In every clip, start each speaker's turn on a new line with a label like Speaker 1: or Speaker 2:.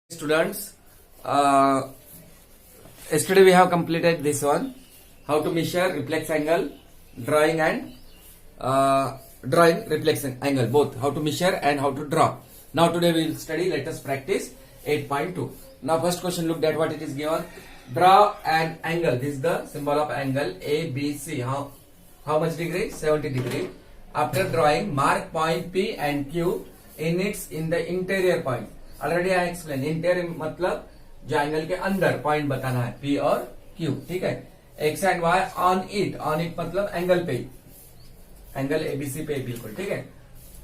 Speaker 1: Students, yesterday we have completed this one, how to measure reflex angle, drawing and drawing reflex angle, both how to measure and how to draw. Now today we will study, let us practice 8.2. Now first question, look at what it is given. Draw an angle, this is the symbol of angle ABC. How much degree? 70 degree. After drawing, mark point P and Q in the interior point. Already I explain, interior मतलब जो angle के अंदर point बताना है, P और Q, ठीक है. X and Y on it मतलब एंगल पे, एंगल एबीसी पे बिल्कुल, ठीक है.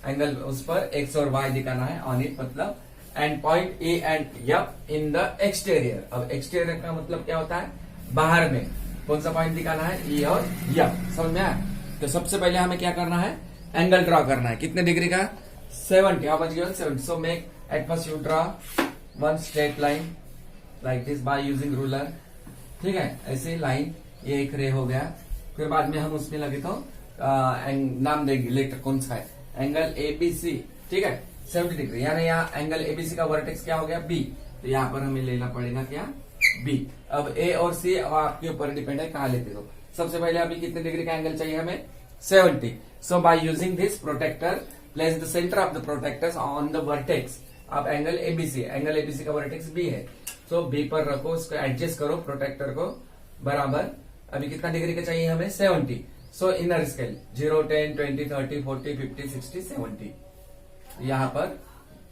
Speaker 1: एंगल उस पर एक्स और वाई दिखाना है, ऑन इट मतलब, and point A and F in the exterior. अब एक्सटीरियर का मतलब क्या होता है? बाहर में. कौन सा पॉइंट दिखाना है? ई और एफ. समझ में आया? तो सबसे पहले हमें क्या करना है? एंगल ड्रॉ करना है. कितने डिग्री का? 70. How much given? 70. So make at first you draw one straight line like this by using ruler, ठीक है. ऐसे लाइन, ये एक रे हो गया. फिर बाद में हम उसमें लगे तो नाम देंगे लेटर कौन सा है, एंगल एबीसी, ठीक है, 70 डिग्री. यानी यहाँ एंगल एबीसी का वर्टेक्स क्या हो गया? बी. तो यहाँ पर हमें लेना पड़ेगा क्या? बी. अब ए और सी आपके ऊपर डिपेंड है कहाँ लेते हो. सबसे पहले अभी कितने डिग्री का एंगल चाहिए हमें? 70. So by using this protractor, place the centre of the protractor on the vertex. अब एंगल एबीसी का वर्टेक्स बी है, तो बी पर रखो, उसको एडजस्ट करो प्रोटेक्टर को बराबर. अभी कितना डिग्री का चाहिए हमें? 70. सो इनर स्केल 0, 10, 20, 30, 40, 50, 60, 70. यहाँ पर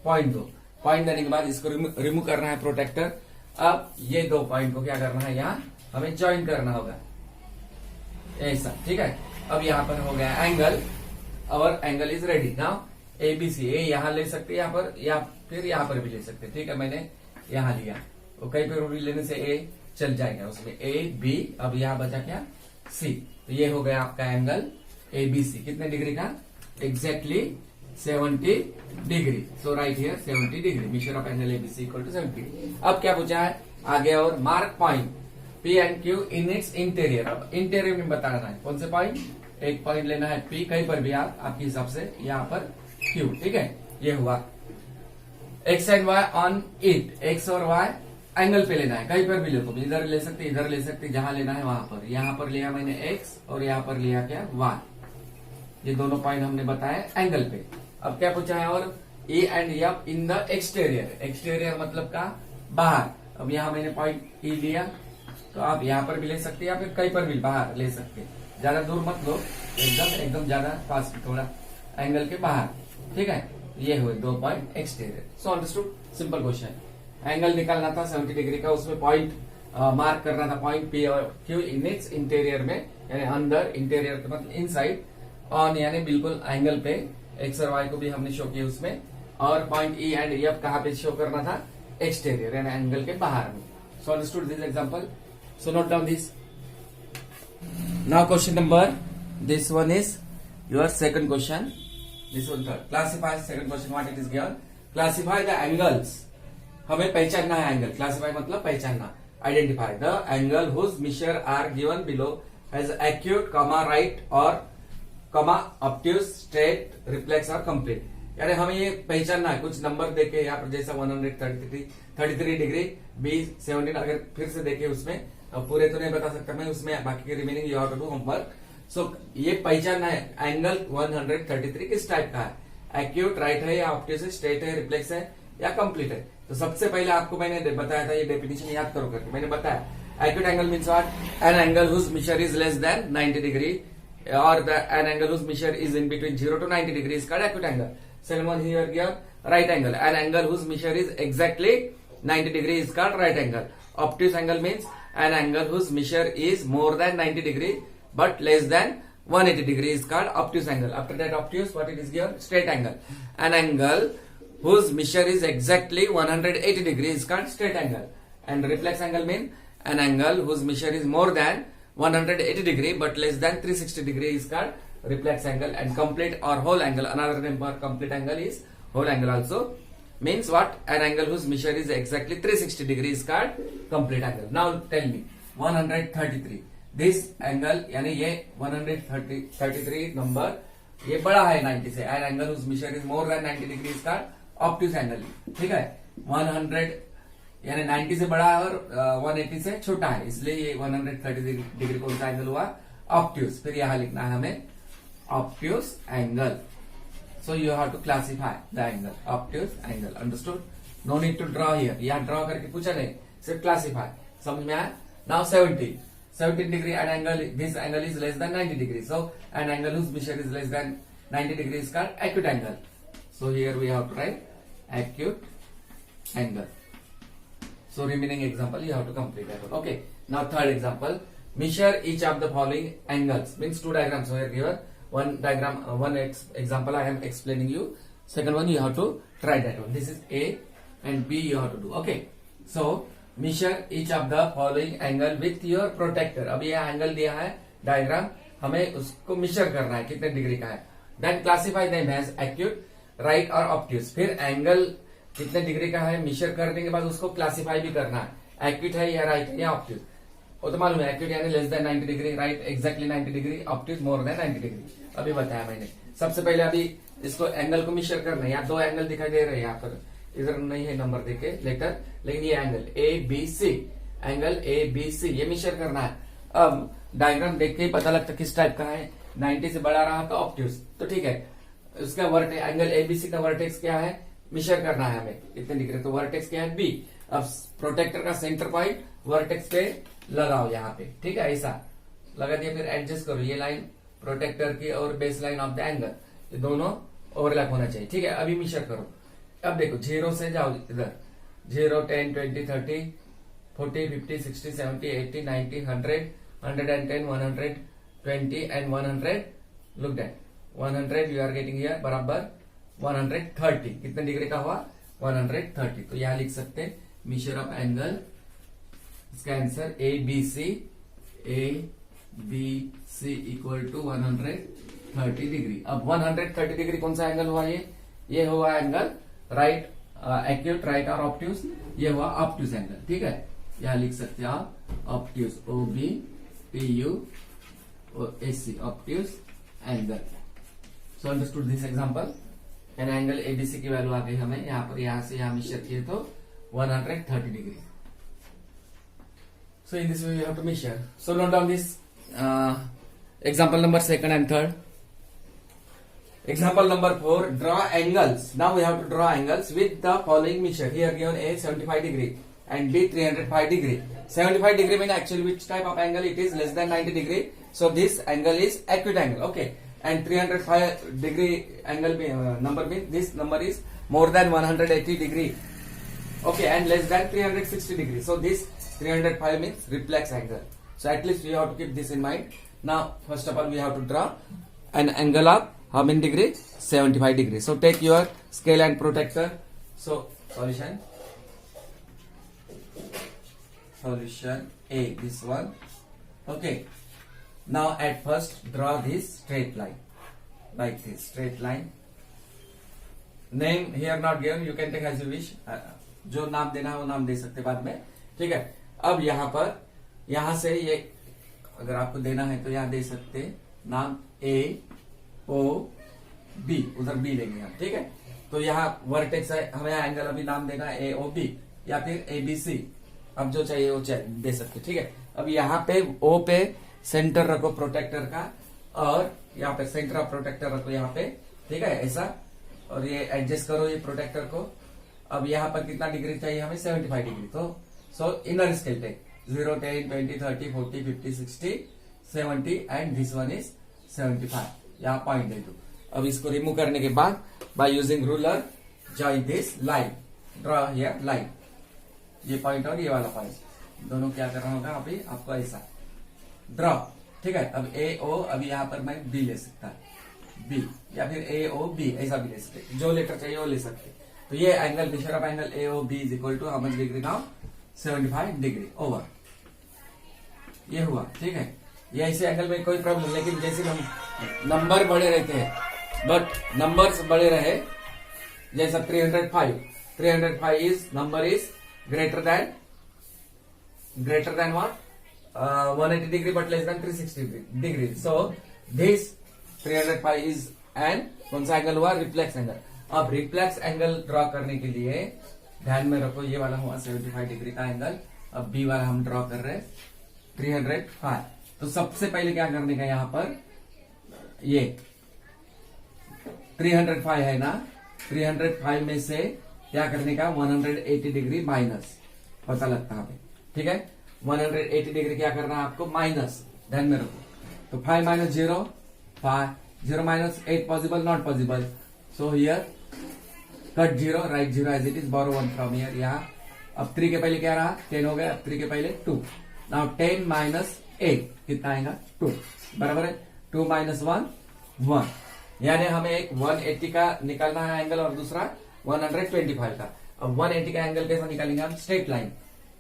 Speaker 1: पॉइंट दो. पॉइंट देने के बाद इसको रिमूव करना है प्रोटेक्टर. अब ये दो पॉइंट को क्या करना है? यहाँ हमें ज्वाइन करना होगा ऐसा, ठीक है. अब यहाँ पर हो गया एंगल, और angle is ready. Now ABC, A यहाँ ले सकते यहाँ पर, या फिर यहाँ पर भी ले सकते, ठीक है. मैंने यहाँ लिया, तो कहीं पर भी लेने से ए चल जाएगा उसमें, ए बी. अब यहाँ बचा क्या? सी. तो ये हो गया आपका एंगल एबीसी. कितने डिग्री का? Exactly 70 degree. So right here 70 degree. Measure of angle ABC equal to 70. अब क्या पूछा है आगे? और mark point P and Q in its interior. अब इंटीरियर में बताना है कौन से पॉइंट. एक पॉइंट लेना है पी, कहीं पर भी आप आपके हिसाब से, यहाँ पर क्यू, ठीक है. ये हुआ. X and Y on it, X और वाई एंगल पे लेना है, कहीं पर भी ले, तो इधर ले सकते, इधर ले सकते, जहां लेना है वहां पर. यहां पर लिया मैंने एक्स और यहां पर लिया क्या? वाई. ये दोनों पॉइंट हमने बताया एंगल पे. अब क्या पूछा है? और A and F in the exterior. Exterior मतलब का बाहर. अब यहाँ मैंने पॉइंट ई लिया, तो आप यहाँ पर भी ले सकते या फिर कहीं पर भी बाहर ले सकते. ज्यादा दूर मत लो, एकदम ज्यादा पास, थोड़ा एंगल के बाहर, ठीक है. ये हुए दो point exterior. So understood, simple question. Angle निकालना था 70 डिग्री का, उसमें पॉइंट मार्क करना था, पॉइंट पी और क्यू इन इट्स इंटीरियर में, यानी अंदर, इंटीरियर मतलब इनसाइड, ऑन यानी बिल्कुल एंगल पे. एक्स और वाई को भी हमने शो किया उसमें, और पॉइंट ई एंड एफ कहाँ पे शो करना था? एक्सटीरियर यानी एंगल के बाहर में. सो understood this example. So note down this. Now question number, this one is your second question. This one third. Classify second question what it is given. Classify the angles. हमें पहचानना है angle. Classify मतलब पहचानना. Identify the angle whose measure are given below as acute, right or obtuse, straight, reflex or complete. यानी हमें ये पहचानना है. कुछ नंबर देके यहाँ पर जैसा 133 डिग्री, बी 17. अगर फिर से देखे उसमें, पूरे तो नहीं बता सकता मैं, उसमें बाकी के remaining you have to do homework. So ये पहचानना है एंगल 133 किस टाइप का है. एक्यूट, राइट है, या ऑब्ट्यूस है, स्ट्रेट है, रिफ्लेक्स है, या कंप्लीट है. तो सबसे पहले आपको मैंने बताया था, ये डेफिनेशन याद करो करके मैंने बताया. Acute angle means what? An angle whose measure is less than 90 degree, और an angle whose measure is in between 0 to 90 degree is called acute angle. Second one here given right angle. An angle whose measure is exactly 90 degree is called right angle. Obtuse angle means an angle whose measure is more than 90 degree but less than 180 degree is called obtuse angle. After that obtuse, what it is given? Straight angle. An angle whose measure is exactly 180 degree is called straight angle. And reflex angle means an angle whose measure is more than 180 degree but less than 360 degree is called reflex angle. And complete or whole angle, another name for complete angle is whole angle also. Means what? An angle whose measure is exactly 360 degree is called complete angle. Now tell me, 133. This angle यानी ये 133 number, ये बड़ा है 90 से. An angle उस measure is more than 90 degree का obtuse angle, ठीक है. 100 यानी 90 से बड़ा है और 180 से छोटा है, इसलिए ये 130 डिग्री कौन सा एंगल हुआ, ऑब्ट्यूस। फिर यहां लिखना है हमें obtuse angle. So you have to classify the angle, obtuse angle, understood. No need to draw here, यहां ड्रॉ करके पूछा नहीं, सिर्फ क्लासिफाई। समझ में आया? Now 17 degree and angle, this angle is less than 90 degree. So an angle whose measure is less than 90 degree is called acute angle. So here we have to write acute angle. So remaining example you have to complete that one. Okay. Now third example, measure each of the following angles. Means two diagrams were given. One diagram, example I am explaining you. Second one you have to try that one. This is A and B you have to do. Okay. So measure each of the following angle with your protractor. अब ये angle दिया है diagram, हमें उसको major करना है कितने degree का है। Then classify them as acute, right और ऑब्ट्यूस। फिर एंगल कितने डिग्री का है मेजर करने के बाद उसको क्लासिफाई भी करना है, एक्यूट है या राइट है या ऑब्ट्यूस। वो तो मालूम है, एक्यूट यानी less than 90 degree, right exactly 90 degree, obtuse मोर देन 90 डिग्री। अभी बताया मैंने। सबसे पहले अभी इसको एंगल को मेजर करना है। यहाँ दो एंगल दिखाई दे रहे हैं, यहाँ पर इधर नहीं है नंबर देके लेटर, लेकिन ये angle A B C, angle A B C ये मेजर करना है। अब डायग्राम देख के ही पता लगता किस टाइप का है। 90 से बड़ा रहा तो ऑब्ट्यूस, तो ठीक है। उसका वर्टेक्स, एंगल एबीसी का वर्टेक्स क्या है मेजर करना है हमें कितने डिग्री, तो वर्टेक्स क्या है बी। अब प्रोटेक्टर का सेंटर पॉइंट वर्टेक्स पे लगाओ यहाँ पे, ठीक है, ऐसा लगा दिया। फिर एडजस्ट करो, ये लाइन प्रोटेक्टर की और base line of the angle, ये दोनों ओवरलैप होना चाहिए, ठीक है। अभी मेजर करो। अब देखो 0 से जाओ इधर, 0, 10, 20, 30, 40, 50, 60, 70, 80, 90, 100, 110, 120 and 100. Look that 100 you are getting here बराबर 130। कितने डिग्री का हुआ 130। तो यहां लिख सकते मेजर ऑफ एंगल, इसका answer A B C equal to 130 degree. अब 130 डिग्री कौन सा एंगल हुआ, ये हुआ एंगल राइट, एक्यूट, राइट और ऑब्ट्यूस, ये हुआ ऑब्ट्यूस एंगल, ठीक है। यहां लिख सकते हैं आप obtuse, O B P U A C, obtuse angle. So understood this example. An angle ABC की वैल्यू आ गई हमें यहाँ पर, यहां से यहां मेजर किए तो 130 degree. So in this way you have to measure. So note down this example number 2 and 3rd। Example number 4, draw angles. Now we have to draw angles with the following measure. Here given A 75 degree and B 305 degree. 75 degree mean actually which type of angle it is, less than 90 degree. So this angle is acute angle, okay. And 305 degree angle number means this number is more than 180 degree, okay, and less than 360 degree. So this 305 means reflex angle. So at least we have to keep this in mind. Now first of all we have to draw an angle of how many degree? 75 degrees. So take your scale and protractor. So solution A, this one, okay. Now at first draw this straight line, like this straight line. Name here not given, you can take as you wish. जो नाम देना है वो नाम दे सकते बाद में, ठीक है। अब यहाँ पर, यहाँ से ये अगर आपको देना है तो यहाँ दे सकते नाम A O B, उधर B लेंगे हम, ठीक है। तो यहाँ वर्टेक्स है, हमें एंगल अभी नाम देना है A O B या फिर A B C, अब जो चाहिए वो दे सकते, ठीक है। अब यहाँ पे O पे सेंटर रखो प्रोटेक्टर का, और यहाँ पे सेंटर ऑफ प्रोटेक्टर रखो यहाँ पे, ठीक है, ऐसा। और ये एडजस्ट करो ये प्रोटेक्टर को। अब यहाँ पर कितना डिग्री चाहिए हमें 75 डिग्री। तो so inner scale take 0, 10, 20, 30, 40, 50, 60, 70 and this one is 75। यहाँ पॉइंट दे दो। अब इसको रिमूव करने के बाद by using ruler join this line, draw here line, ये पॉइंट और ये वाला पॉइंट दोनों क्या करना होगा अभी आपको, ऐसा ड्रॉ, ठीक है। अब ए ओ, अभी यहाँ पर मैं बी ले सकता है, बी या फिर ए ओ बी ऐसा भी ले सकते, जो लेटर चाहिए वो ले सकते। तो ये angle, measure of angle A O B is equal to how much degree now 75 degree over, ये हुआ, ठीक है। ये ऐसे एंगल में कोई प्रॉब्लम, लेकिन जैसे हम नंबर बड़े रहते हैं, बट नंबर्स बड़े रहे, जैसा 305 is number is greater than what 180 degree but less than 360 degree. So this 305 is an कौन सा एंगल हुआ, रिफ्लेक्स एंगल। अब रिफ्लेक्स एंगल ड्रॉ करने के लिए ध्यान में रखो ये वाला हुआ 75 डिग्री का एंगल। अब बी वाला हम ड्रॉ कर रहे हैं 305। तो सबसे पहले क्या करने का यहाँ पर, ये 305 है ना, 305 में से क्या करने का 180 डिग्री माइनस, पता लगता है ठीक है। 180 डिग्री क्या करना है आपको, माइनस, ध्यान में रखो। तो 5 minus 0 5, 0 minus 8 possible not possible, so here cut 0 right 0 as it is, borrow 1 from here. यहाँ अब 3 के पहले क्या रहा 10 हो गया, अब 3 के पहले 2। नाउ 10 माइनस 8 कितना आएगा 2, बराबर है 2 माइनस 1 1, यानी हमें एक 180 का निकालना है एंगल और दूसरा 125 का। अब 180 का एंगल कैसा निकालेंगे हम, स्ट्रेट लाइन,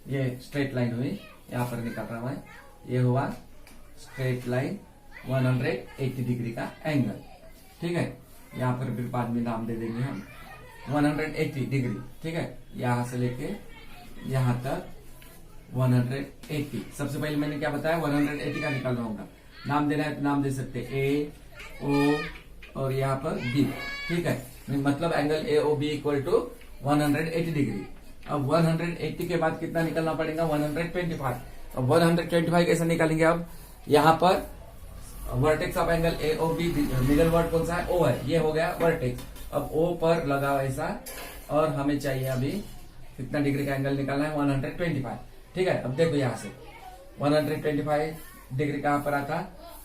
Speaker 1: ये स्ट्रेट लाइन हुई, यहाँ पर निकाल रहा हूं मैं, ये हुआ स्ट्रेट लाइन 180 डिग्री का एंगल, ठीक है। यहाँ पर फिर बाद में नाम दे देंगे हम 180 डिग्री, ठीक है। यहां से लेके यहां तक 180। सबसे पहले मैंने क्या बताया 180 का निकाल रहा हूँ, नाम देना है तो नाम दे सकते ए ओ और यहाँ पर बी, ठीक है। मतलब angle A O B equal to 180 degree. अब 180 के बाद कितना निकलना पड़ेगा 125। अब 125 कैसे निकालेंगे, अब यहाँ पर vertex of angle A O B, middle word कौन सा है, ओ है, ये हो गया वर्टेक्स। अब ओ पर लगा ऐसा, और हमें चाहिए अभी कितना डिग्री का एंगल निकालना है 125, ठीक है। अब देखो यहाँ से 125 डिग्री कहां पर आता,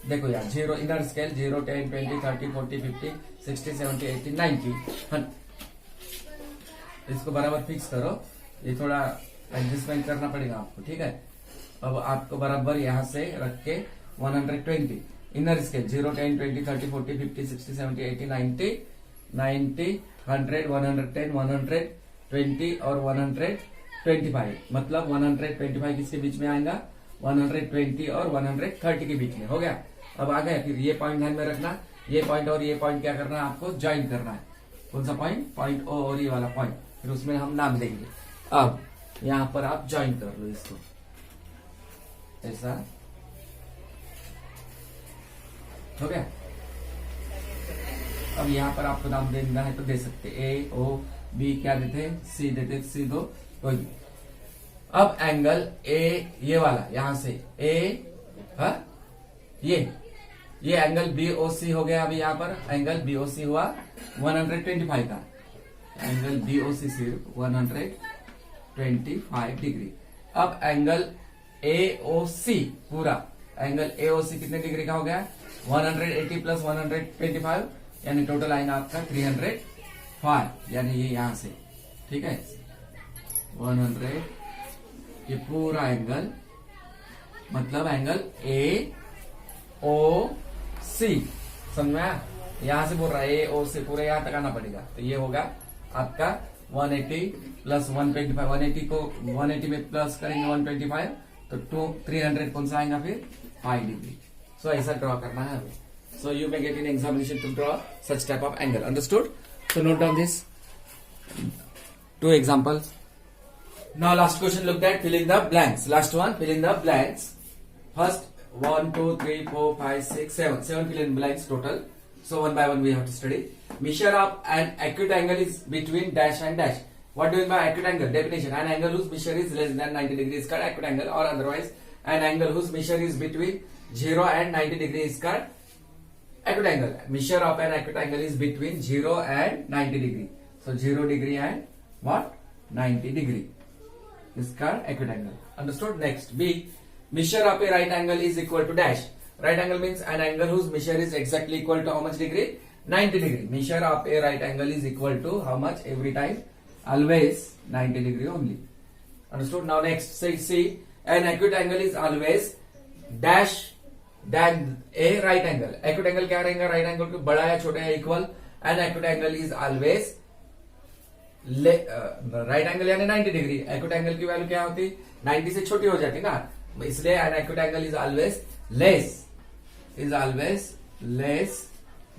Speaker 1: देखो यार 0 इनर स्केल 0 10 20 30 40 50 60 70 80 90 100। इसको बराबर फिक्स करो, ये थोड़ा एडजस्टमेंट करना पड़ेगा आपको, ठीक है। अब आपको बराबर यहाँ से रख के 120 इनर स्केल 0 10 20 30 40 50 60 70 80 90 90 100 110 120 और 125, मतलब 125 किसके बीच में आएगा 120 और 130 के बीच में, हो गया। अब आ गए, फिर ये पॉइंट ध्यान में रखना, ये पॉइंट और ये पॉइंट क्या करना है आपको, ज्वाइन करना है। कौन सा पॉइंट, पॉइंट ओ और ये वाला पॉइंट, फिर उसमें हम नाम देंगे। अब यहाँ पर आप ज्वाइन कर लो इसको ऐसा, हो गया। अब यहाँ पर आपको नाम देना है तो दे सकते, ए ओ बी क्या देते, सी देते, सी दो कोई भी। अब एंगल ए ये वाला यहां से ए, ये एंगल बी ओ सी हो गया। अभी यहाँ पर एंगल बी ओ सी हुआ 125 का, एंगल बी ओ सी सिर्फ 125 डिग्री। अब एंगल ए ओ सी, पूरा एंगल ए ओ सी कितने डिग्री का हो गया 180 प्लस 125, यानी टोटल आएगा आपका 305, यानी ये यहां से, ठीक है 100, ये पूरा एंगल, मतलब एंगल ए ओ सी, समझ में आया। यहां से बोल रहा है ए ओ सी, पूरे यहां तक आना पड़ेगा, तो ये होगा आपका 180 प्लस 125, 180 को 180 में प्लस करेंगे 125, तो 300 कौन सा आएगा फिर 5 डिग्री। सो ऐसा ड्रॉ करना है हमें। So you may get in examination to draw such type of angle. Understood? So note down this 2 examples. Now last question looked at, fill in the blanks. Last one, fill in the blanks. First 1 2 3 4 5 6 7 fill in blanks total. So one by one we have to study. Measure of an acute angle is between dash and dash. What do you mean by acute angle? Definition: an angle whose measure is less than 90 degrees is called acute angle, or otherwise an angle whose measure is between 0 and 90 degrees is called acute angle. Measure of an acute angle is between 0 and 90 degree. So 0 degree and what? 90 degree is called acute angle. Understood? Next, B. Measure of a right angle is equal to dash. Right angle means an angle whose measure is exactly equal to how much degree? 90 degree. Measure of a right angle is equal to how much every time? Always 90 degree only. Understood? Now next, say see, an acute angle is always dash than a right angle. Acute angle क्या रहेगा, right angle को बड़ा या छोटा या equal. And acute angle is always right angle यानी 90 degree. acute angle की value क्या होती, 90 से छोटी हो जाती ना, इसलिए an acute angle is always less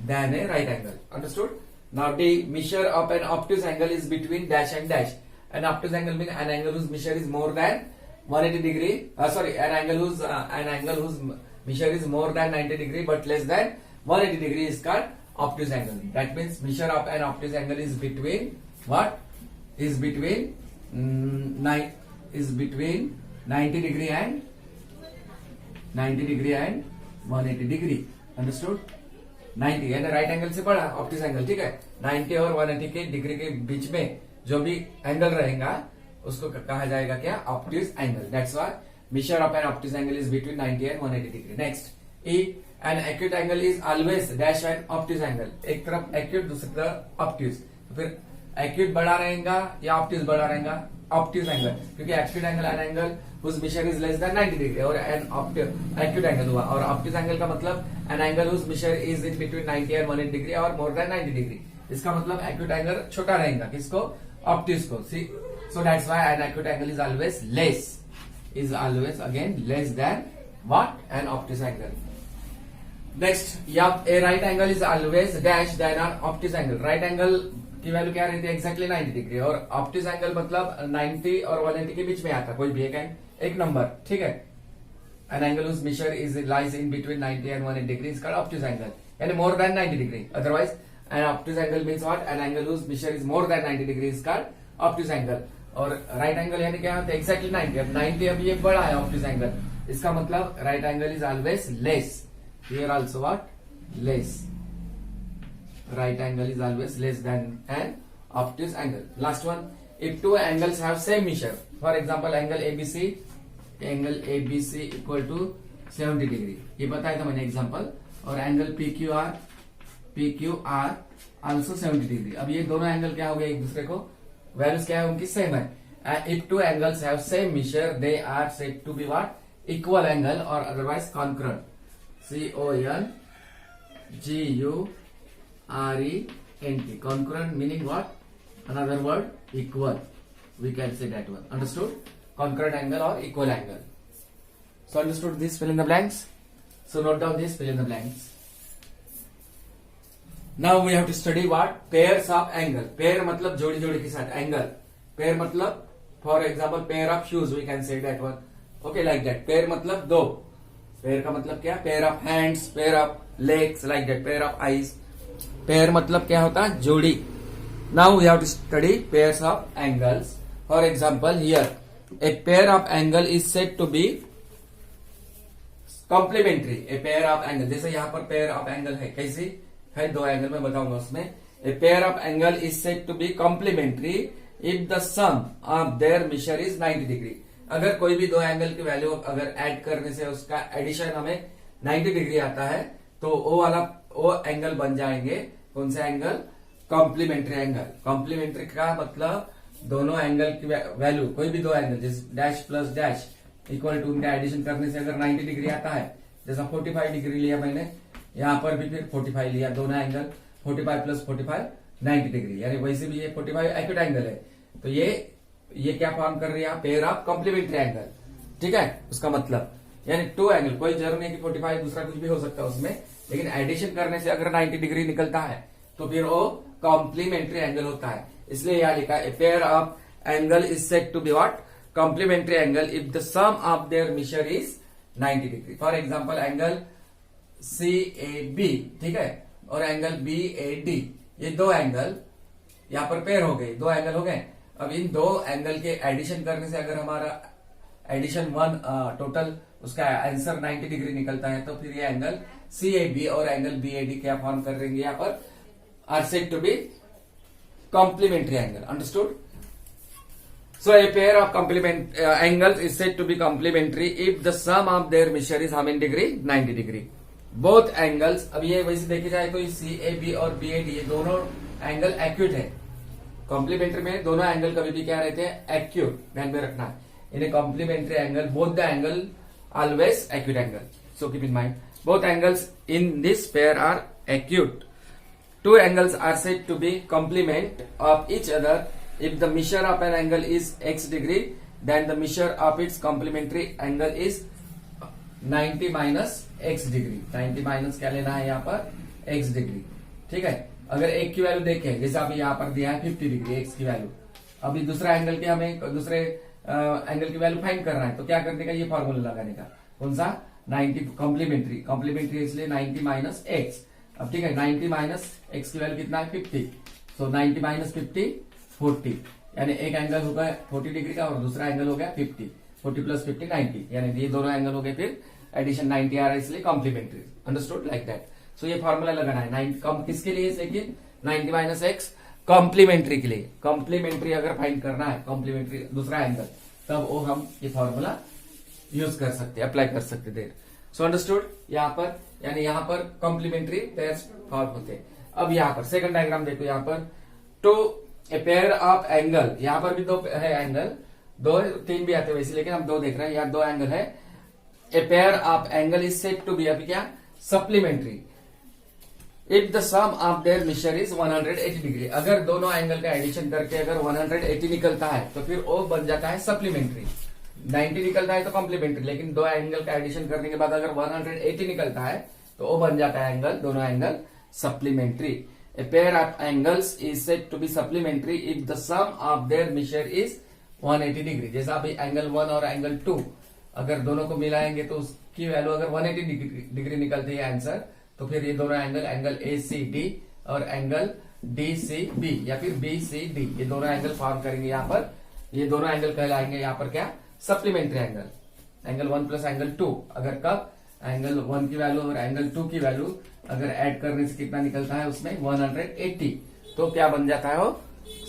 Speaker 1: than a right angle. Understood? Now D, measure of an obtuse angle is between dash and dash. An obtuse angle means an angle whose measure is more than 180 degree. An angle whose measure is more than 90 degree but less than 180 degree is called obtuse angle. That means measure of an obtuse angle is between what? Is between is between 90 degree and 180 degree. Understood? 90 यानी right angle से बड़ा obtuse angle, ठीक है। 90 और 180 के degree के बीच में जो भी एंगल रहेगा उसको कहा जाएगा क्या? Obtuse angle. That's why measure of an obtuse angle is between 90 and 180 degree. Next, E, an acute angle is always dash an obtuse angle. एक तरफ acute, दूसरी तरफ obtuse. तो फिर acute बड़ा रहेगा या obtuse बड़ा रहेगा? Obtuse angle, क्योंकि acute angle an angle whose measure is less than 90 degree और an acute angle हुआ, और obtuse angle का मतलब an angle whose measure is in between 90 and 180 degree और more than 90 degree. इसका मतलब acute angle छोटा रहेगा, किसको? Obtuse को. See, so that's why an acute angle is always less again less than what? An obtuse angle. Next, a right angle is always dash than an obtuse angle. Right angle की value क्या रहती है? Exactly 90 degree, और obtuse angle मतलब 90 और 180 के बीच में आता है कोई भी एक नंबर, ठीक है। An angle whose measure is lies in between 90 and 180 degree is called obtuse angle, यानी more than 90 degree. Otherwise, an obtuse angle means what? An angle whose measure is more than 90 degree is called obtuse angle. और right angle यानी क्या होता है? Exactly 90. अब 90 अभी ये बड़ा है ऑप्टिस एंगल, इसका मतलब right angle is always less. Here also what? Less. Right angle is always less than an obtuse angle. Last one, if two angles have same measure, for example angle ABC equal to 70 degree, ये बताया था मैंने example, और angle PQR also 70 degree. अब ये दोनों angle क्या हो गए? एक दूसरे को वैल्यूज क्या है उनकी? सेम है. If two angles have same measure they are said to be what? Equal angle और otherwise concurrent. CONGURENT. Concurrent meaning what? Another word, equal. We can say that one. Understood? Concurrent angle or equal angle. So understood this? Fill in the blanks. So note down this. Fill in the blanks. Now we have to study what? Pairs of angle. Pair मतलब जोड़ी जोड़ी के साथ. Angle. Pair मतलब for example pair of shoes, we can say that one. Okay, like that. Pair मतलब दो. Pair का मतलब क्या? Pair of hands, pair of legs, like that. Pair of eyes. Pair मतलब क्या होता है? जोड़ी. Now we have to study pairs of angles. For example, here a pair of angle is said to be complementary. A pair of angle, जैसे यहाँ पर pair of angle है, कैसी है? दो एंगल में बताऊंगा उसमें. A pair of angle is said to be complementary if the sum of their measure is 90 degree. अगर कोई भी दो एंगल की वैल्यू अगर ऐड करने से उसका एडिशन हमें 90 डिग्री आता है, तो वो एंगल बन जाएंगे. कौन से एंगल? Complementary angle. कॉम्प्लीमेंट्री का मतलब दोनों एंगल की वैल्यू, कोई भी दो एंगल जैसे dash plus dash equal to, उनका एडिशन करने से अगर 90 डिग्री आता है, जैसा 45 डिग्री लिया मैंने, यहाँ पर भी फिर 45 लिया, दोनों एंगल 45 प्लस 45 90 डिग्री, यानी वैसे भी ये 45 एक्यूट एंगल है. तो ये क्या फॉर्म कर रही है? Pair of complementary angle. ठीक है, उसका मतलब यानी टू एंगल, कोई जरूर नहीं कि 45 दूसरा कुछ भी हो सकता है उसमें, लेकिन एडिशन करने से अगर 90 डिग्री निकलता है तो फिर वो कॉम्प्लीमेंट्री एंगल होता है. इसलिए यहाँ लिखा है pair of angle is said to be what? Complementary angle if the sum of their measure is 90 degree. For example angle CAB, ठीक है, और एंगल BAD, ये दो एंगल यहाँ पर पेयर हो गए, दो एंगल हो गए. अब इन दो एंगल के एडिशन करने से अगर हमारा एडिशन 1 टोटल उसका आंसर 90 डिग्री निकलता है, तो फिर ये एंगल CAB और एंगल BAD क्या फॉर्म कर देंगे? यहाँ पर are said to be complementary angle. Understood? So a pair of complement angles is said to be complementary if the sum of their measure is how many degree? 90 degree. Both angles, अब ये वैसे देखे जाए तो CAB और BAD ये दोनों angle acute है. कॉम्प्लीमेंट्री में दोनों एंगल कभी भी क्या रहते हैं? एक्यूट. ध्यान में रखना. In complementary angle both the angle always acute angle. So keep in mind both angles in this pair are acute. Two angles are said to be complement of each other if the measure of an angle is x degree, then the measure of its complementary angle is 90 minus x degree. 90 minus क्या लेना है यहाँ पर? x degree. ठीक है, अगर एक की वैल्यू देखें, जैसे अभी यहाँ पर दिया है 50 डिग्री x की वैल्यू, अभी दूसरा एंगल की हमें दूसरे एंगल की वैल्यू फाइंड करना है, तो क्या करने का? ये फॉर्मूला लगाने का. कौन सा? 90 कॉम्प्लीमेंट्री इसलिए 90 माइनस एक्स. अब ठीक है, 90 माइनस एक्स की वैल्यू कितना है? 50. सो 90 माइनस 50 40. यानी एक एंगल होगा 40 डिग्री का और दूसरा एंगल हो गया 50, 40 प्लस 50 90, यानी ये दोनों एंगल हो गए, फिर एडिशन 90 आ रहा है, इसलिए complementary. Understood like that. So ये फॉर्मूला लगाना है 90 किसके लिए, देखिए 90 माइनस एक्स कॉम्प्लीमेंट्री के लिए। कॉम्प्लीमेंट्री अगर फाइंड करना है, कॉम्प्लीमेंट्री दूसरा एंगल, तब वो हम ये फॉर्मूला यूज कर सकते, अप्लाई कर सकते देर। So understood. यहाँ पर यानी यहाँ पर कॉम्प्लीमेंट्री पेयर्स फॉर्म होते हैं। अब यहाँ पर सेकंड डायग्राम देखो, यहाँ पर two a pair of angle, यहाँ पर भी दो है एंगल, 2 3 भी आते हैं वैसे, लेकिन हम 2 देख रहे हैं, यहाँ 2 एंगल है। A pair of angle is said to be, अभी क्या supplementary, if the sum of their mixture is 180 degree. अगर दोनों एंगल का एडिशन करके अगर 180 निकलता है तो फिर वो बन जाता है सप्लीमेंट्री। 90 निकलता है तो कॉम्प्लीमेंट्री, लेकिन दो एंगल का एडिशन करने के बाद अगर 180 निकलता है तो वो बन जाता है एंगल, दोनों angle supplementary. A pair of angles is said to be supplementary if the sum of their mixture is 180 degree. जैसा अभी एंगल 1 और एंगल 2 अगर दोनों को मिलाएंगे तो उसकी वैल्यू अगर 180 डिग्री निकलती है आंसर, तो फिर ये दोनों एंगल ए सी डी और एंगल डी सी बी या फिर बी सी डी, ये दोनों एंगल फॉर्म करेंगे यहाँ पर। ये दोनों एंगल कहलाएंगे यहाँ पर क्या, supplementary angle. Angle 1 plus angle 2, अगर कब एंगल 1 की वैल्यू और एंगल 2 की वैल्यू अगर ऐड करने से कितना निकलता है उसमें 180, तो क्या बन जाता है वो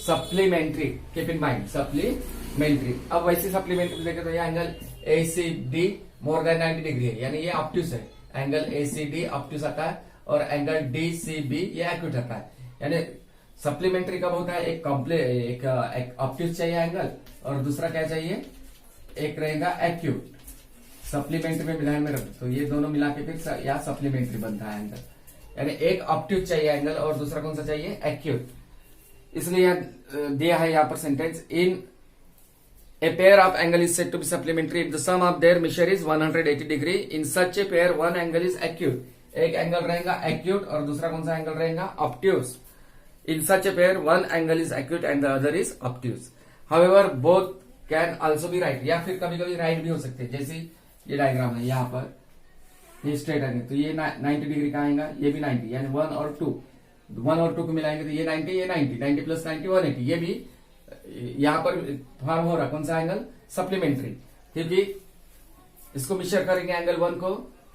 Speaker 1: supplementary. Keep in mind supplementary. अब वैसे सप्लीमेंट्री देखें तो ये angle A C D more than 90 degree है, यानी ये ऑब्ट्यूस है। Angle A C D obtuse आता है और एंगल डी सी बी ये एक्यूट आता है। यानी सप्लीमेंट्री कब होता है, एक ऑब्ट्यूस चाहिए एंगल और दूसरा क्या चाहिए, एक रहेगा एक्यूट। सप्लीमेंट्री में ध्यान में रखो, तो ये दोनों मिला के फिर यहाँ सप्लीमेंट्री बनता है एंगल। यानी एक ऑब्ट्यूस चाहिए एंगल और दूसरा कौन सा चाहिए, एक्यूट। इसलिए यहाँ दिया है यहाँ पर sentence, in a pair of angle is said to be supplementary if the sum of their measure is 180 degree. In such a pair one angle is acute. एक एंगल रहेगा acute और दूसरा कौन सा एंगल रहेगा obtuse. In such a pair one angle is acute and the other is obtuse. However both can also be right. या फिर कभी कभी right भी हो सकते हैं। जैसे ये डायग्राम है यहाँ पर, ये स्ट्रेट एंगल, तो ये 90 डिग्री का आएगा, ये भी 90, यानी 1 और 2 को मिलाएंगे तो ये 90 प्लस 90 180, ये भी यहां पर फॉर्म हो रहा कौन सा एंगल, सप्लीमेंट्री। क्योंकि इसको मिक्सचर करेंगे एंगल 1 को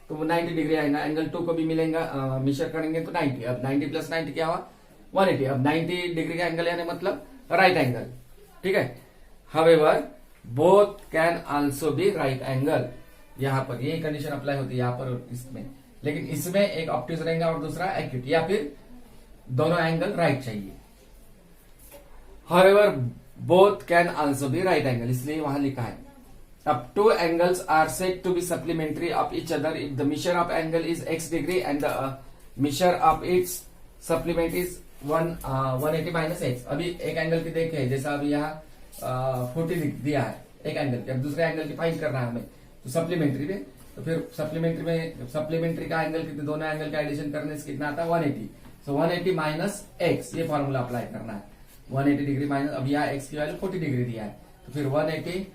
Speaker 1: तो वो 90 डिग्री आएगा, एंगल 2 को भी मिलेगा मिक्सचर करेंगे तो 90। अब 90 प्लस 90 क्या हुआ 180। अब 90 डिग्री का एंगल यानी मतलब राइट एंगल, ठीक है। However both can also be right angle. यहाँ पर ये कंडीशन अप्लाई होती है यहाँ पर इसमें, लेकिन इसमें एक ऑब्ट्यूस रहेगा और दूसरा एक्यूट, या फिर दोनों एंगल राइट चाहिए। However, both can also be right angle, इसलिए वहां लिखा है। अब 2 angles are said to be supplementary of each other if the measure of angle is x degree and the measure of its supplement is 180 minus x। अभी एक angle की देखे, जैसा अभी यहाँ 40 दिया है एक एंगल की, अब दूसरे एंगल की फाइंड करना है हमें, तो सप्लीमेंट्री में, तो फिर सप्लीमेंट्री का एंगल कितने, दोनों एंगल का एडिशन करने से कितना आता है 180। सो 180 माइनस एक्स, ये फॉर्मूला अप्लाई करना है। 180 डिग्री माइनस, अब यहाँ एक्स की वैल्यू 40 डिग्री दिया है, तो फिर 180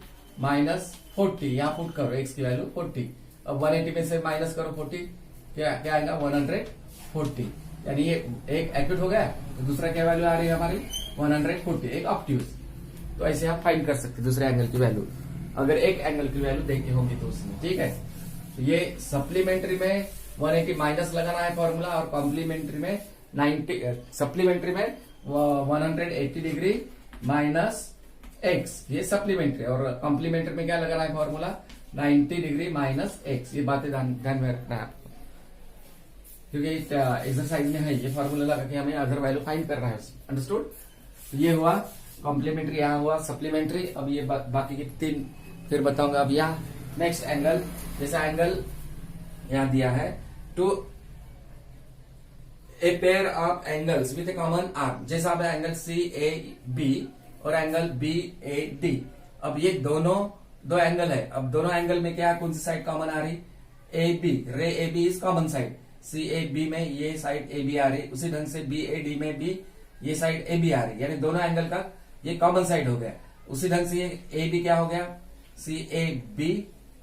Speaker 1: माइनस 40, यहाँ पुट करो एक्स की वैल्यू 40। अब 180 में से माइनस करो 40, क्या आएगा 140, यानी ये एक एक्यूट हो गया, तो दूसरा क्या वैल्यू आ रही है हमारी 140, एक ऑब्ट्यूस। तो ऐसे आप फाइंड कर सकते दूसरे एंगल की वैल्यू, अगर एक एंगल की वैल्यू देखी होगी तो उसमें, ठीक है। तो ये सप्लीमेंट्री में 180 माइनस लगाना है फॉर्मूला, और कॉम्प्लीमेंट्री में 90, सप्लीमेंट्री में 180 डिग्री माइनस एक्स, ये सप्लीमेंट्री, और कॉम्प्लीमेंट्री में क्या लगाना है फॉर्मूला 90 डिग्री माइनस एक्स। ये बातें ध्यान में रखना है आपको, क्योंकि एक्सरसाइज में है ये फॉर्मूला लगा के हमें अदर वैल्यू फाइंड करना है। अंडरस्टूड। तो ये हुआ कॉम्प्लीमेंट्री, यहाँ हुआ सप्लीमेंट्री। अब ये बाकी के 3 फिर बताऊंगा। अब यहाँ नेक्स्ट एंगल, जैसा एंगल यहाँ दिया है, two a pair of angles with a common arm, जैसा अब एंगल सी ए बी और एंगल बी ए डी। अब ये दोनों 2 एंगल है, अब दोनों एंगल में क्या कौन सी साइड कॉमन आ रही, A B, ray A B is common side. C A B में ये साइड ए बी आ रही, उसी ढंग से बी ए डी में भी ये साइड ए बी आ रही, यानी दोनों एंगल का ये कॉमन साइड हो गया। उसी ढंग से ये ए बी क्या हो गया, C A B,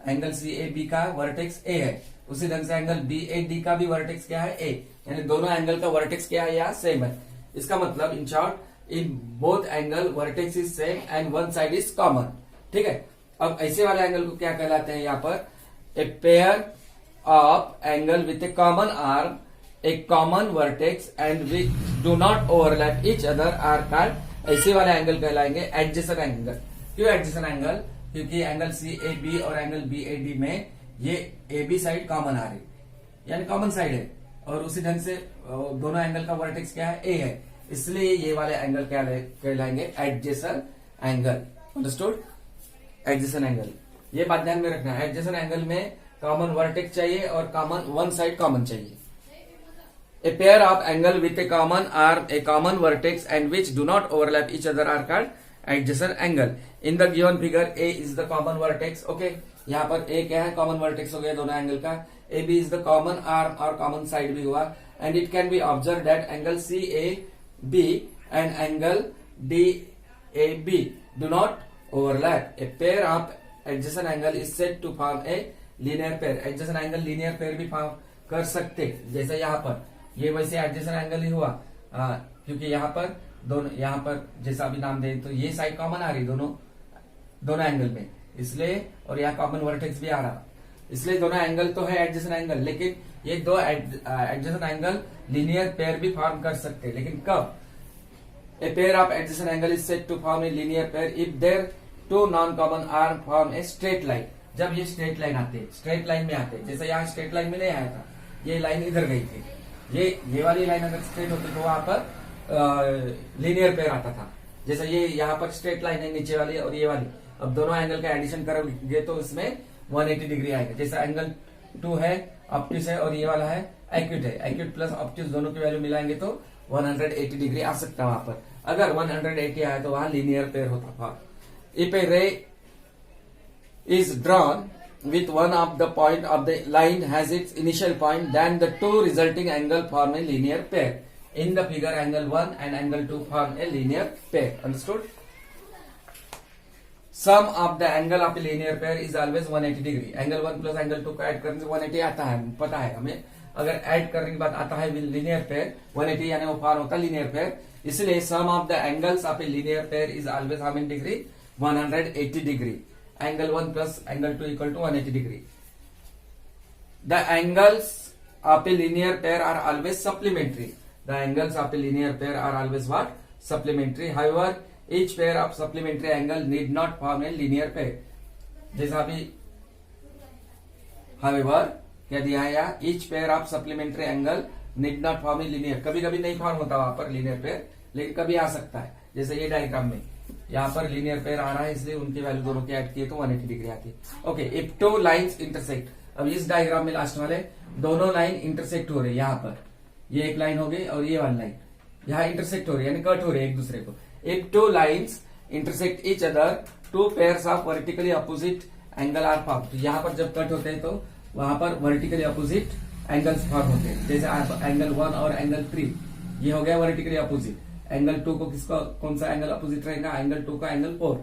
Speaker 1: angle C A B का वर्टेक्स ए है, उसी ढंग से एंगल बी ए डी का भी वर्टेक्स क्या है ए, यानी दोनों एंगल का वर्टेक्स क्या है यहाँ सेम है। इसका मतलब in short in both angle vertex is same and one side is common. ठीक है, अब ऐसे वाले एंगल को क्या कहलाते हैं? यहाँ पर a pair of angle with a common arm, a common vertex and which do not overlap each other are called, ऐसे वाले एंगल कहलाएंगे एडजेसेंट एंगल। क्यों एडजेसेंट एंगल? क्योंकि एंगल सी ए बी और एंगल बी ए डी में ये A B side common आ रही, यानी कॉमन साइड है, और उसी ढंग से दोनों एंगल का वर्टेक्स क्या है? ए है, इसलिए ये वाले एंगल क्या कहलाएंगे? Adjacent angle. Understood? Adjacent angle, ये बात ध्यान में रखना है। एडजेसेंट एंगल में कॉमन वर्टेक्स चाहिए और कॉमन वन साइड कॉमन चाहिए। A pair of angle with a common arm, a common vertex and which do not overlap each other are called adjacent angle. In the given figure, A is the common vertex. Okay, यहाँ पर A क्या है? common vertex हो गया दोनों angle का। AB is the common arm और common side भी हुआ। And it can be observed that angle CAB and angle DAB do not overlap. A pair of adjacent angle is said to form a linear pair. Adjacent angle linear pair भी form कर सकते, जैसे यहाँ पर ये वैसे adjacent angle ही हुआ, क्योंकि यहाँ पर दोनों, यहाँ पर जैसा अभी नाम दें तो ये साइड कॉमन आ रही दोनों एंगल में, इसलिए, और यहाँ कॉमन वर्टेक्स भी आ रहा, इसलिए दोनों एंगल तो है एडजेसेंट एंगल, लेकिन ये दो एडजेसेंट एंगल लीनियर पेयर भी फॉर्म कर सकते हैं। लेकिन कब? A pair of adjacent angle is said to form a linear pair if their two non common arm form a straight line. जब ये स्ट्रेट लाइन आते हैं, स्ट्रेट लाइन में आते हैं, जैसे यहाँ स्ट्रेट लाइन में नहीं आया था, ये लाइन इधर गई थी, ये वाली लाइन अगर स्ट्रेट होती तो वहां पर लीनियर पेयर आता था। जैसे ये यहाँ पर स्ट्रेट लाइन है नीचे वाली और ये वाली, अब दोनों एंगल का एडिशन करोगे तो इसमें 180 डिग्री आएगा। जैसे एंगल 2 है, ऑप्टिस है, और ये वाला है एक्यूट है, एक्यूट प्लस ऑप्टिस दोनों की वैल्यू मिलाएंगे तो 180 डिग्री आ सकता है वहां पर। अगर 180 आया तो वहां लीनियर पेयर होता था। इफ ए रे is drawn with one of the point of the line has its initial point, then the two resulting angle form a linear pair. In the figure, angle 1 and angle 2 form a linear pair. Understood? Sum of the angle of a linear pair is always 180 degree. Angle 1 plus angle 2 का add करने से 180 आता है, पता है हमें। अगर add करने के बाद आता है linear pair 180, यानी वो फॉर्म होता है linear pair। इसलिए sum of the angles of a linear pair is always how many degree? 180 degree. Angle 1 plus angle 2 equal to 180 degree. The angles of a linear pair are always supplementary. The angles of a linear pair are always what? Supplementary. However, each pair of supplementary angle need not form a linear pair. जैसा अभी however क्या दिया है यहाँ? Each pair of supplementary angle need not form a linear. कभी कभी नहीं form होता वहां पर linear pair, लेकिन कभी आ सकता है। जैसे ये डायग्राम में यहाँ पर लीनियर पेयर आ रहा है, इसलिए उनकी वैल्यू दोनों की ऐड किए तो 180 डिग्री आती है। Okay, if two lines intersect, अब इस डायग्राम में लास्ट वाले दोनों लाइन इंटरसेक्ट हो रही है, यहाँ पर ये एक लाइन हो गई और ये वाली लाइन यहाँ इंटरसेक्ट हो रही है, यानी कट हो रही है एक दूसरे को। If two lines intersect each other, two pairs of vertically opposite angle are form. तो यहाँ पर जब कट होते हैं तो वहां पर वर्टिकली अपोजिट एंगल्स फॉर्म होते हैं। जैसे एंगल 1 और एंगल 3 ये हो गया वर्टिकली अपोजिट। एंगल 2 को किसका, कौन सा एंगल अपोजिट रहेगा? एंगल 2 का एंगल 4।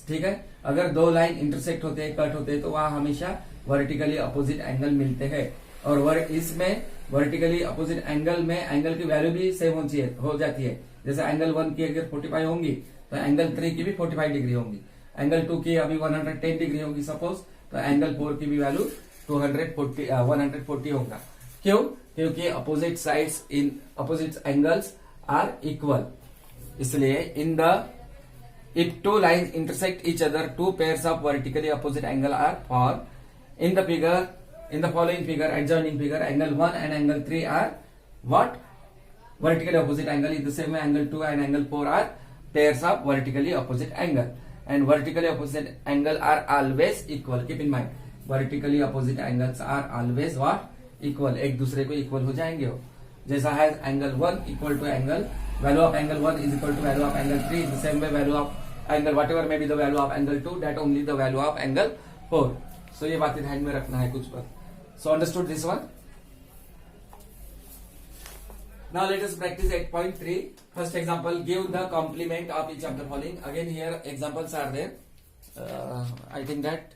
Speaker 1: ठीक है, अगर दो लाइन इंटरसेक्ट होते हैं, कट होते हैं, तो वहां हमेशा वर्टिकली अपोजिट एंगल मिलते हैं। और इसमें वर्टिकली अपोजिट एंगल में एंगल की वैल्यू भी सेम हो जाती है। जैसे एंगल 1 की अगर 45 होंगी तो एंगल 3 की भी 45 डिग्री होंगी। एंगल 2 की अभी 110 डिग्री होगी सपोज, तो एंगल 4 की भी वैल्यू 140 होगा। क्यों? क्योंकि opposite sides in opposite angles are equal. इसलिए in the if two line intersect each other, two pairs of vertically opposite angle are form. In the figure, in the following figure, adjoining figure, angle 1 and angle 3 are what? Vertically opposite angle. In the same way, angle 2 and angle 4 are pairs of vertically opposite angle. And vertically opposite angle are always equal. Keep in mind, vertically opposite angles are always what? Equal. एक दूसरे को equal हो जाएंगे हो। जैसा है angle 1 equal to angle, value of angle 1 is equal to value of angle 3. In the same way, value of angle whatever may be the value of angle 2, that only the value of angle 4. So ये बातें ध्यान में रखना है कुछ पर। So understood this one? Now let us practice 8.3. First example, give the complement of each of the following. Again here examples are there. I think that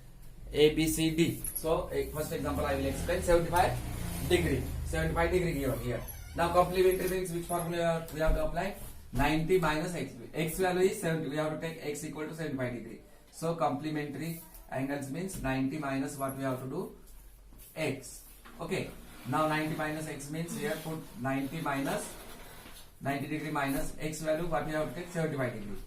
Speaker 1: A, B, C, D. So first example I will explain. 75 degree. 75 degree given here. Now complementary means which formula we have to apply? 90 minus x. X value is 70. We have to take x equal to 75 degree. So complementary angles means 90 minus what we have to do? X. Okay. Now 90 minus x means here put 90 minus 90 degree minus x value what we have to take? 75 degree.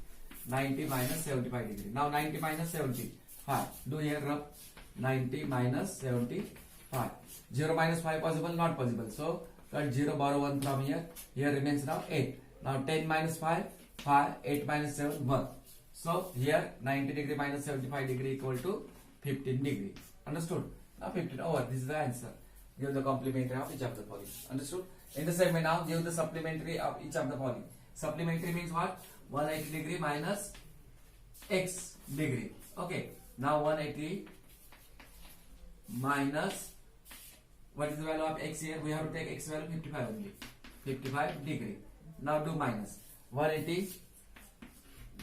Speaker 1: 90 minus 75 degree. Now 90 minus 75. Do here rub. 90 minus 75. 0 minus 5 possible? Not possible. So cut 0, borrow 1 from here. Here remains now 8. Now 10 minus 5, 5. 8 minus 7, 1. So here 90 degree minus 75 degree equal to 15 degree. Understood? Now 15 over. This is the answer. Give the complementary of each of the following. Understood? In the same way now give the supplementary of each of the following. Supplementary means what? 180 degree minus x degree. Okay. Now 180 minus what is the value of x here? We have to take x value 55 only. 55 degree. Now do minus 180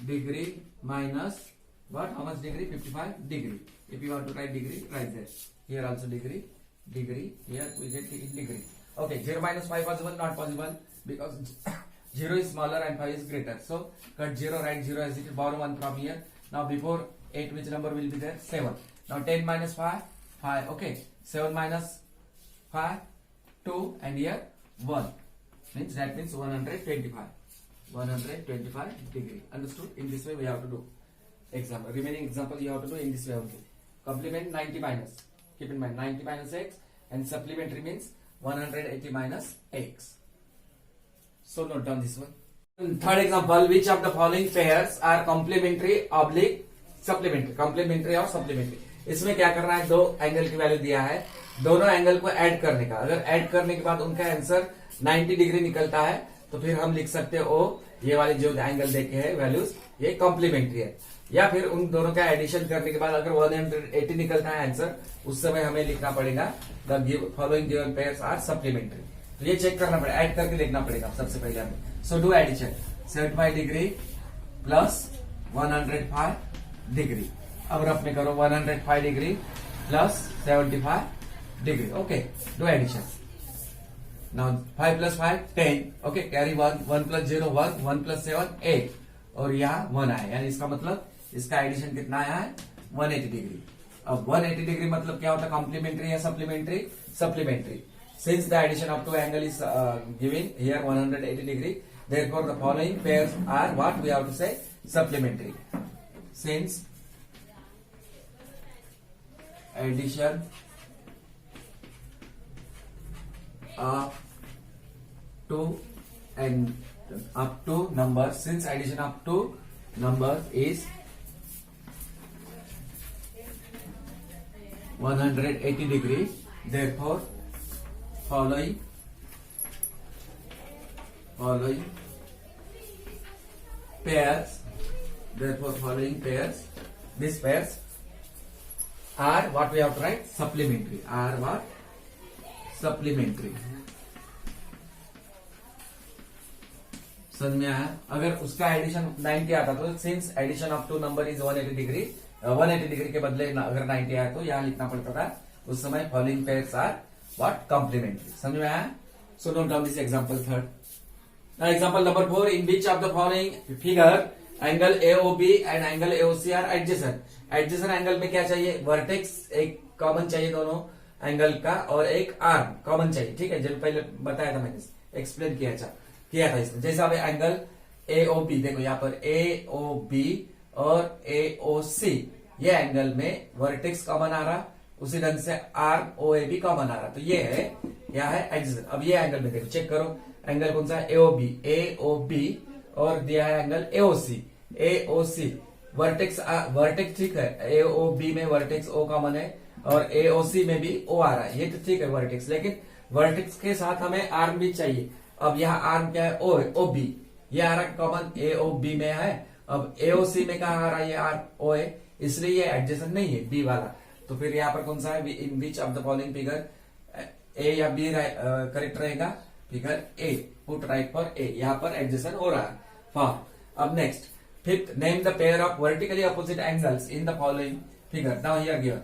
Speaker 1: degree minus what? How much degree? 55 degree. If you want to write degree, write there. Here also degree. Degree. Here we get in degree. Okay. 0 minus 5 possible? Not possible because 0 is smaller and 5 is greater. So cut 0, write 0 as it is. Borrow 1 from here. Now before 8 which number will be there? 7. Now 10 minus 5, 5. Okay. 7 minus 5, 2 and here 1. Means that means 125. 125 degree. Understood? In this way we have to do. Example. Remaining example you have to do in this way only. Complement 90 minus. Keep in mind 90 minus x and supplementary means 180 minus x. So note down this one. Third example, which of the following pairs are complementary oblique supplementary? Complementary और supplementary. इसमें क्या करना है? दो angle की value दिया है, दोनों एंगल को ऐड करने का. अगर ऐड करने के बाद उनका आंसर 90 डिग्री निकलता है तो फिर हम लिख सकते हो ये वाले जो एंगल देखे हैं वैल्यूज ये कॉम्प्लीमेंट्री है. या फिर उन दोनों का एडिशन करने के बाद अगर 180 निकलता है आंसर उस समय हमें लिखना पड़ेगा the following given pairs are supplementary. तो ये चेक करना पड़ेगा, ऐड करके लिखना पड़ेगा सबसे पहले हमें. So do addition 75 degree plus 105 degree. अब रफ में करो 105 degree plus 75 degree. Okay. Do addition. Now 5 plus 5 10. Okay. Carry 1 plus 0 1 1 plus 7 8 और यहाँ 1 आया. यानी इसका मतलब इसका एडिशन कितना आया है? 180 डिग्री. अब 180 डिग्री मतलब क्या होता है? कॉम्प्लीमेंट्री या supplementary? Supplementary. Since the addition of two angle is given here 180 degree, therefore the following pairs are what we have to say? Supplementary. Since addition of two and up to numbers, since addition of two numbers is 180 degree, therefore following pairs, therefore following pairs, these pairs are what we have to write? Supplementary. Are what? Supplementary. समझ में आया? अगर उसका addition 90 आता तो since addition of two number is 180 degree, 180 degree के बदले अगर 90 आया तो यहाँ लिखना पड़ता था उस समय following pairs are what? Complementary. समझ में आया? So note down this example third. Now example number 4. In which of the following figure angle AOB and angle AOC are adjacent. Adjacent angle में क्या चाहिए? वर्टेक्स एक कॉमन चाहिए दोनों angle का और एक आर्म कॉमन चाहिए. ठीक है, जब पहले बताया था मैंने, एक्सप्लेन किया था इसमें. जैसे अब एंगल एओबी देखो यहाँ पर एओबी और एओसी ये एंगल में वर्टेक्स कॉमन आ रहा, उसी ढंग से आर्म ओए भी कॉमन आ रहा. तो ये है क्या है? एडजेसेंट. अब ये एंगल में देखो, चेक करो एंगल कौन सा है? एओबी और दिया है एंगल एओसी. वर्टेक्स ठीक है, एओबी में वर्टेक्स ओ कॉमन है और एओसी में भी ओ आ रहा है, ये तो ठीक है वर्टेक्स. लेकिन वर्टेक्स के साथ हमें आर्म भी चाहिए. अब यहाँ आर्म क्या है? ओबी. ये आ रहा है कॉमन एओबी में है. अब एओसी में कहा आ रहा है? ये आर्म ओ है, इसलिए ये एडजेसेंट नहीं है बी वाला. तो फिर यहाँ पर कौन सा है? In which of the following figure A या बी करेक्ट रहेगा. Figure A, put right for A. यहाँ पर एडजेसेंट हो रहा है. फॉर्म. अब next fifth, name the pair of vertically opposite angles in the following figure. Now here given.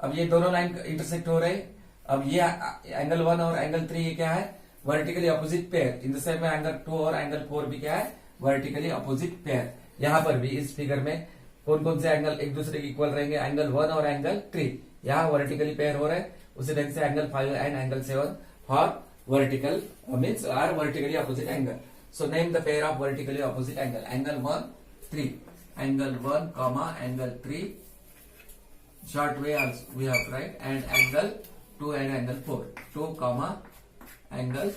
Speaker 1: अब ये दोनों लाइन इंटरसेक्ट हो रहे. अब ये एंगल 1 और एंगल 3 ये क्या है? Vertically opposite pair. In the same angle 2 और एंगल 4 भी क्या है? Vertically opposite pair. यहाँ पर भी इस फिगर में कौन कौन से एंगल एक दूसरे के इक्वल रहेंगे, एंगल 1 और एंगल 3 यहाँ वर्टिकली पेयर हो रहा है। उसी ढंग से angle 5 and angle 7 for vertical means are vertically opposite angle. So name the pair of vertically opposite angle, angle 1 3, angle 1 comma angle 3 short way also we have to write, and angle 2 and angle 4, 2 comma angle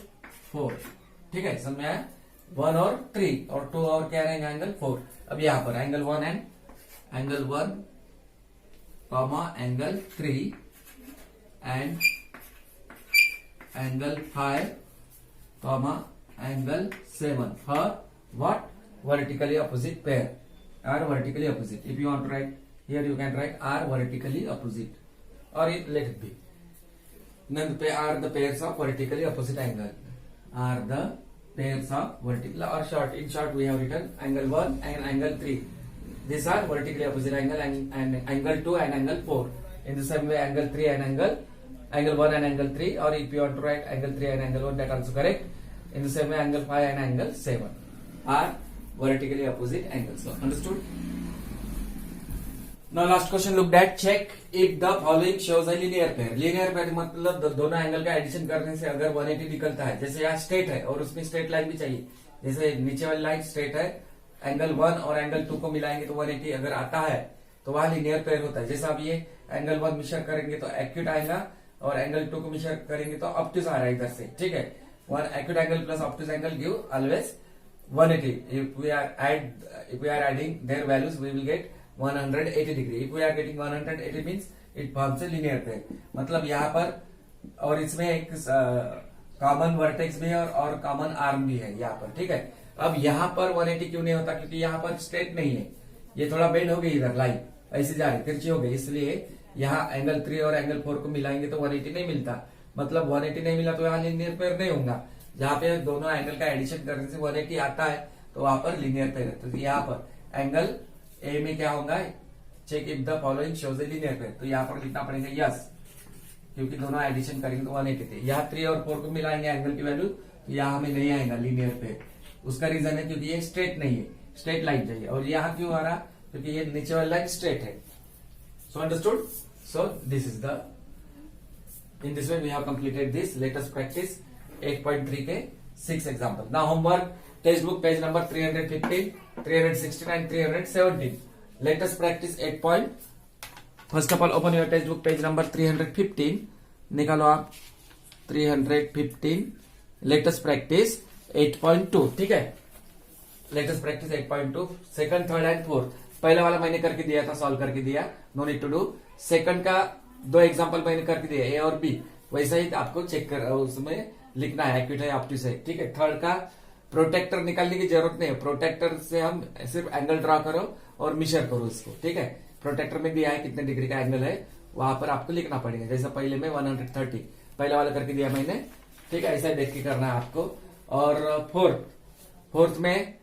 Speaker 1: 4। ठीक है, समझ में आया? 1 और 3 और 2 और क्या रहेंगे एंगल 4। अब यहाँ पर angle 1 and angle 1 comma angle 3 and angle 5 comma angle 7 for what? Vertically opposite pair, are vertically opposite. If you want to write here, you can write are vertically opposite, or it let it be. None are the pairs of vertically opposite angle. Are the pairs of vertical or short. In short, we have written angle 1 and angle 3. These are vertically opposite angle, and angle 2 and angle 4. In the same way, angle 3 and angle 1 and angle 3, or if you want to write angle 3 and angle 1, that also correct. In the same way, angle 5 and angle 7 are vertically opposite angles. So understood? Now last question looked at, check if the following shows a linear pair. Linear pair मतलब दोनों angle का addition करने से अगर 180 निकलता है, जैसे यहाँ स्ट्रेट है और उसमें स्ट्रेट लाइन भी चाहिए, जैसे नीचे वाली लाइन स्ट्रेट है, एंगल 1 और एंगल 2 को मिलाएंगे तो 180 अगर आता है तो वहां लिनियर पेयर होता है। जैसे आप ये एंगल 1 मिशर करेंगे तो एक्यूट आएगा और एंगल 2 को मिशर करेंगे तो ऑब्टूज आ रहा है इधर से। ठीक है, one acute angle plus obtuse angle give always 180. If we are adding their values, we will get 180 degree. If we are getting 180 means it forms a linear pair. मतलब यहाँ पर और इसमें एक कॉमन वर्टेक्स भी है और कॉमन आर्म भी है यहाँ पर। ठीक है, अब यहाँ पर 180 क्यों नहीं होता? क्योंकि यहाँ पर स्ट्रेट नहीं है, ये थोड़ा बेंड हो गई, इधर लाइन ऐसे जा रही, तिरछी हो गई, इसलिए यहाँ एंगल 3 और एंगल 4 को मिलाएंगे तो 180 नहीं मिलता। मतलब 180 नहीं मिला तो यहाँ लिनियर पेयर नहीं होगा। जहाँ पे दोनों एंगल का एडिशन करने से 180 आता है तो वहां पर लिनियर पेयर है। तो यहाँ पर एंगल ए में क्या होगा, check if the following shows a linear pair, तो यहाँ पर लिखना पड़ेगा यस, क्योंकि दोनों एडिशन करेंगे तो 180 थे। यहाँ 3 और 4 को मिलाएंगे एंगल की वैल्यू तो यहाँ हमें नहीं आएगा लिनियर पेयर। उसका रीजन है क्योंकि ये स्ट्रेट नहीं है, स्ट्रेट लाइन चाहिए। और यहाँ क्यों आ रहा? क्योंकि ये नीचे वाली लाइन स्ट्रेट है। So understood? So this is the, in this way we have completed this. Let us practice 8.3 के 6 example. Now homework, textbook page number 315, 316 and 317. Let us practice 8. First of all, open your textbook page number 315. निकालो आप 315. Let us practice 8.2. ठीक है, Let us practice 8.2. Second, third and fourth. पहले वाला मैंने करके दिया था, सॉल्व करके दिया, no need to do. Second का 2 एग्जाम्पल मैंने करके दिया, ए और बी, वैसा ही आपको चेक कर उसमें लिखना है, एक्यूट है ऑब्टूज है। ठीक है, थर्ड का प्रोटेक्टर निकालने की जरूरत नहीं है, प्रोटेक्टर से हम सिर्फ एंगल ड्रॉ करो और मिशर करो इसको। ठीक है, प्रोटेक्टर में दिया है कितने डिग्री का एंगल है, वहां पर आपको लिखना पड़ेगा। जैसा पहले में 130 पहले वाला करके दिया मैंने। ठीक है, ऐसा देख के करना है आपको। और फोर्थ में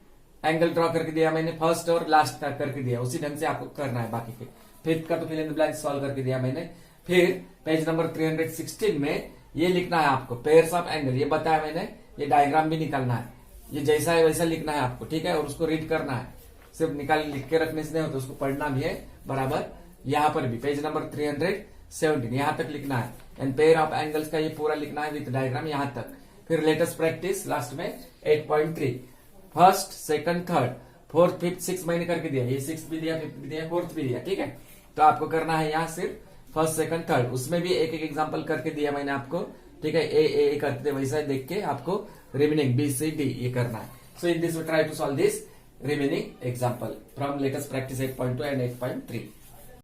Speaker 1: एंगल ड्रॉ करके दिया मैंने, फर्स्ट और लास्ट का करके दिया, उसी ढंग से आपको करना है बाकी के। फिफ्थ का तो fill in the blank solve करके दिया मैंने। फिर पेज नंबर 316 में ये लिखना है आपको पेयर्स ऑफ एंगल, ये बताया मैंने, ये डायग्राम भी निकालना है, ये जैसा है वैसा लिखना है आपको। ठीक है, और उसको रीड करना है, सिर्फ निकाल लिख के रखने से नहीं होता, उसको पढ़ना भी है बराबर। यहाँ पर भी पेज नंबर 317 यहाँ तक लिखना है, एंड पेयर ऑफ एंगल्स का ये पूरा लिखना है विद डायग्राम यहाँ तक। फिर लेटेस्ट प्रैक्टिस लास्ट में 8.3, first, second, third, fourth, fifth, six मैंने करके दिया, ये 6 भी दिया, 5th भी दिया, 4th भी दिया। ठीक है, तो आपको करना है यहाँ सिर्फ फर्स्ट, सेकंड, थर्ड, उसमें भी एक एक एग्जांपल करके दिया मैंने आपको। ठीक है, ए करते वैसा देख के आपको रिमेनिंग बी सी डी ये करना है। So in this we try to solve this remaining example from latest practice 8.2 and 8.3।